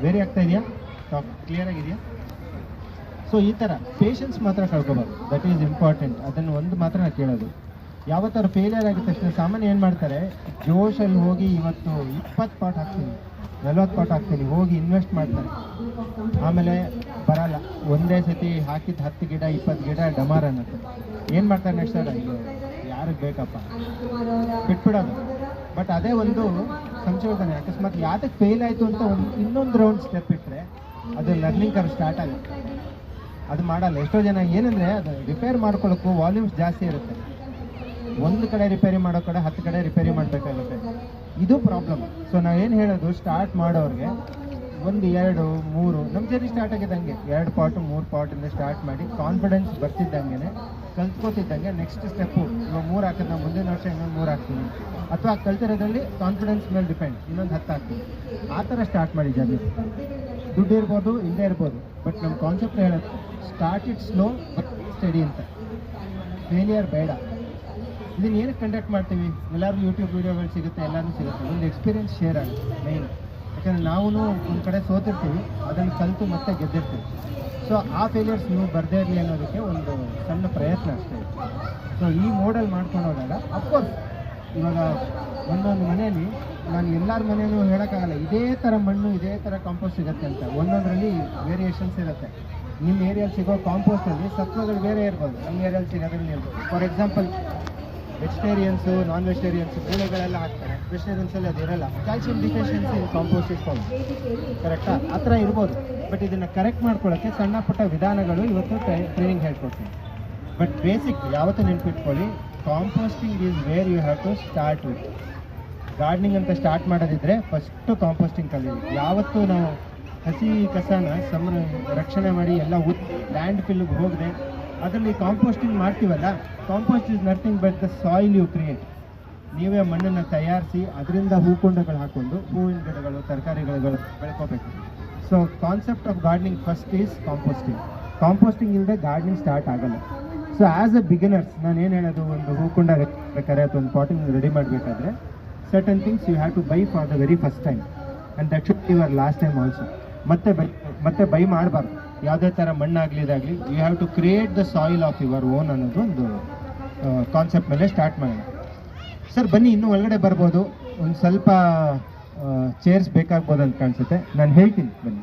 Very ಆಗ್ತಾ ಇದೆಯಾ? Talk clear ಆಗಿದೆಯಾ? ಸೊ ಈ ಥರ ಪೇಷನ್ಸ್ ಮಾತ್ರ ಕಳ್ಕೊಬಾರ್ದು, ದಟ್ ಈಸ್ ಇಂಪಾರ್ಟೆಂಟ್. ಅದನ್ನು ಒಂದು ಮಾತ್ರ ನಾನು ಕೇಳೋದು, ಯಾವತ್ತಾರು ಫೇಲಿಯರ್ ಆಗಿದ ತಕ್ಷಣ ಸಾಮಾನ್ಯ ಏನು ಮಾಡ್ತಾರೆ, ಜೋಶಲ್ಲಿ ಹೋಗಿ ಇವತ್ತು 20 ಪಾಟ್ ಹಾಕ್ತೀನಿ 40 ಪಾಟ್ ಹಾಕ್ತೀನಿ ಹೋಗಿ ಇನ್ವೆಸ್ಟ್ ಮಾಡ್ತಾರೆ, ಆಮೇಲೆ ಬರಲ್ಲ. ಒಂದೇ ಸತಿ ಹಾಕಿದ್ದು 10 ಗಿಡ 20 ಗಿಡ ಡಮಾರ್ ಅನ್ನತ್ತೆ. ಏನು ಮಾಡ್ತಾರೆ ನೆಕ್ಸ್ಟ್ ಅಲ್ಲ, ಈಗ ಯಾರಿಗೆ ಬೇಕಪ್ಪ ಬಿಟ್ಬಿಡೋದು. ಬಟ್ ಅದೇ ಒಂದು ಸಂಶೋಧನೆ, ಅಕಸ್ಮಾತ್ ಯಾತಕ್ಕೆ ಫೇಲ್ ಆಯಿತು ಅಂತ ಇನ್ನೊಂದು ರೌಂಡ್ ಸ್ಟೆಪ್ ಇಟ್ಟರೆ ಅದು ಲರ್ನಿಂಗ್ ಕರ್ವ್ ಸ್ಟಾರ್ಟ್ ಆಗುತ್ತೆ. ಅದು ಮಾಡಲ್ಲ ಎಷ್ಟೋ ಜನ. ಏನಂದರೆ ಅದು ರಿಪೇರ್ ಮಾಡ್ಕೊಳ್ಳೋಕ್ಕೂ ವಾಲ್ಯೂಮ್ಸ್ ಜಾಸ್ತಿ ಇರುತ್ತೆ. ಒಂದು ಕಡೆ ರಿಪೇರಿ ಮಾಡೋ ಕಡೆ 10 ಕಡೆ ರಿಪೇರಿ ಮಾಡಬೇಕಾಗುತ್ತೆ, ಇದು ಪ್ರಾಬ್ಲಮ್. ಸೊ ನಾವೇನು ಹೇಳೋದು, ಸ್ಟಾರ್ಟ್ ಮಾಡೋರಿಗೆ 1, 2, 3 ನಮ್ಮ ಜರ್ನಿ ಸ್ಟಾರ್ಟ್ ಆಗಿದ್ದಂಗೆ 2 ಪಾಟು 3 ಪಾಟಿಂದ ಸ್ಟಾರ್ಟ್ ಮಾಡಿ ಕಾನ್ಫಿಡೆನ್ಸ್ ಬರ್ತಿದ್ದಂಗೆ ಕಲ್ತ್ಕೋತಿದ್ದಂಗೆ ನೆಕ್ಸ್ಟ್ ಸ್ಟೆಪ್ಪು ಇವಾಗ 3 ಹಾಕಿದ್ರೆ ನಾವು ಮುಂದಿನ ವರ್ಷ ಇನ್ನೊಂದು 3 ಹಾಕ್ತೀನಿ, ಅಥವಾ ಕಲ್ತಿರೋದ್ರಲ್ಲಿ ಕಾನ್ಫಿಡೆನ್ಸ್ ಮೇಲೆ ಡಿಪೆಂಡ್ ಇನ್ನೊಂದು 10 ಹಾಕ್ತೀನಿ. ಆ ಥರ ಸ್ಟಾರ್ಟ್ ಮಾಡಿ ಜರ್ನಿ. ದುಡ್ಡು ಇರ್ಬೋದು ಇಲ್ಲದೆ ಇರ್ಬೋದು, ಬಟ್ ನಮ್ಮ ಕಾನ್ಸೆಪ್ಟ್ ಹೇಳೋದು start it slow but study ಅಂತ. ಫೇಲಿಯರ್ ಬೇಡ. ಇದನ್ನು ಏನಕ್ಕೆ ಕಂಡಕ್ಟ್ ಮಾಡ್ತೀವಿ, ಎಲ್ಲರಿಗೂ ಯೂಟ್ಯೂಬ್ ವೀಡಿಯೋಗಳು ಸಿಗುತ್ತೆ, ಎಲ್ಲರೂ ಸಿಗುತ್ತೆ, ಒಂದು ಎಕ್ಸ್ಪೀರಿಯನ್ಸ್ ಶೇರ್ ಆಗುತ್ತೆ ಮೈನ್. ಯಾಕಂದರೆ ನಾವು ಒಂದು ಕಡೆ ಸೋತಿರ್ತೀವಿ, ಅದನ್ನು ಕಲಿತು ಮತ್ತೆ ಗೆದ್ದಿರ್ತೀವಿ. ಸೊ ಆ ಫೇಲಿಯರ್ಸ್ ನೀವು ಬರದೇ ಇರಲಿ ಅನ್ನೋದಕ್ಕೆ ಒಂದು ಸಣ್ಣ ಪ್ರಯತ್ನ ಅಷ್ಟೇ. ಸೊ ಈ ಮೋಡಲ್ ಮಾಡ್ಕೊಂಡು ಹೋದಾಗ ಅಫ್ಕೋರ್ಸ್ ಇವಾಗ ಒಂದೊಂದು ಮನೆಯಲ್ಲಿ ನಾನು ಎಲ್ಲರ ಮನೆಯೂ ಹೇಳೋಕ್ಕಾಗಲ್ಲ ಇದೇ ಥರ ಮಣ್ಣು ಇದೇ ಥರ ಕಾಂಪೋಸ್ಟ್ ಸಿಗುತ್ತೆ ಅಂತ. ಒಂದೊಂದರಲ್ಲಿ ವೇರಿಯೇಷನ್ಸ್ ಇರುತ್ತೆ. ನಿಮ್ಮ ಏರಿಯಲ್ಲಿ ಸಿಗೋ ಕಾಂಪೋಸ್ಟಲ್ಲಿ ಸತ್ವಗಳು ಬೇರೆ ಇರ್ಬೋದು, ನಮ್ಮ ಏರಿಯಲ್ಲಿ ಸಿಗೋದ್ರಲ್ಲಿ ಇರ್ಬೋದು. For example vegetarians non vegetarians ಬೇಳೆಗಳೆಲ್ಲ ಹಾಕ್ತಾರೆ, ವೆಜಿಟೇರಿಯನ್ಸಲ್ಲಿ ಅದು ಇರೋಲ್ಲ. Calcium deficiency in compost is form, ಕರೆಕ್ಟಾ? ಆ ಥರ ಇರ್ಬೋದು. ಬಟ್ ಇದನ್ನು ಕರೆಕ್ಟ್ ಮಾಡ್ಕೊಳ್ಳೋಕ್ಕೆ ಸಣ್ಣ ಪುಟ್ಟ ವಿಧಾನಗಳು ಇವತ್ತು ಟ್ರೈನಿಂಗ್ ಹೇಳ್ಕೊಡ್ತೀನಿ. ಬಟ್ ಬೇಸಿಕ್ ಯಾವತ್ತೂ ನೆನ್ಪಿಟ್ಕೊಳ್ಳಿ, composting is where you have to start with. Gardening ಅಂತ ಸ್ಟಾರ್ಟ್ ಮಾಡೋದಿದ್ರೆ ಫಸ್ಟು ಕಾಂಪೋಸ್ಟಿಂಗ್ ಕಲೀರಿ. ಯಾವತ್ತೂ ನಾವು ಹಸಿ ಕಸನ ರಕ್ಷಣೆ ಮಾಡಿ ಎಲ್ಲ ಲ್ಯಾಂಡ್ ಫಿಲ್ಗೆ ಹೋಗದೆ ಅದರಲ್ಲಿ ಕಾಂಪೋಸ್ಟಿಂಗ್ ಮಾಡ್ತೀವಲ್ಲ, compost is nothing but the soil you create. ನೀವೇ ಮಣ್ಣನ್ನು ತಯಾರಿಸಿ ಅದರಿಂದ ಹೂಕುಂಡಗಳು ಹಾಕ್ಕೊಂಡು ಹೂವಿನ ಗಿಡಗಳು ತರಕಾರಿಗಳು ಬೆಳ್ಕೋಬೇಕು. So concept of gardening first is composting. Composting ಇಲ್ಲದೆ ಗಾರ್ಡನಿಂಗ್ ಸ್ಟಾರ್ಟ್ ಆಗಲ್ಲ. ಸೊ ಆ್ಯಸ್ ಅ ಬಿಗಿನರ್ಸ್ ನಾನು ಏನು ಹೇಳೋದು, ಒಂದು ಹೂಕುಂಡ ಬೇಕಾದ್ರೆ ಅಥವಾ ಒಂದು ಪಾಟಿಂಗ್ ರೆಡಿ ಮಾಡಬೇಕಾದ್ರೆ certain things you have to buy for the very first time and that should be your last time also. ಮತ್ತೆ ಬೈ ಮಾಡಬಾರ್ದು. ಯಾವುದೇ ಥರ ಮಣ್ಣಾಗಲಿ ಇದಾಗಲಿ, you have to create the soil of your own ಅನ್ನೋದು ಒಂದು concept ಮೇಲೆ ಸ್ಟಾರ್ಟ್ ಮಾಡೋಣ. ಸರ್ ಬನ್ನಿ, ಇನ್ನೂ ಒಳಗಡೆ ಬರ್ಬೋದು, ಒಂದು ಸ್ವಲ್ಪ ಚೇರ್ಸ್ ಬೇಕಾಗ್ಬೋದು ಅಂತ ಕಾಣಿಸುತ್ತೆ, ನಾನು ಹೇಳ್ತೀನಿ ಬನ್ನಿ.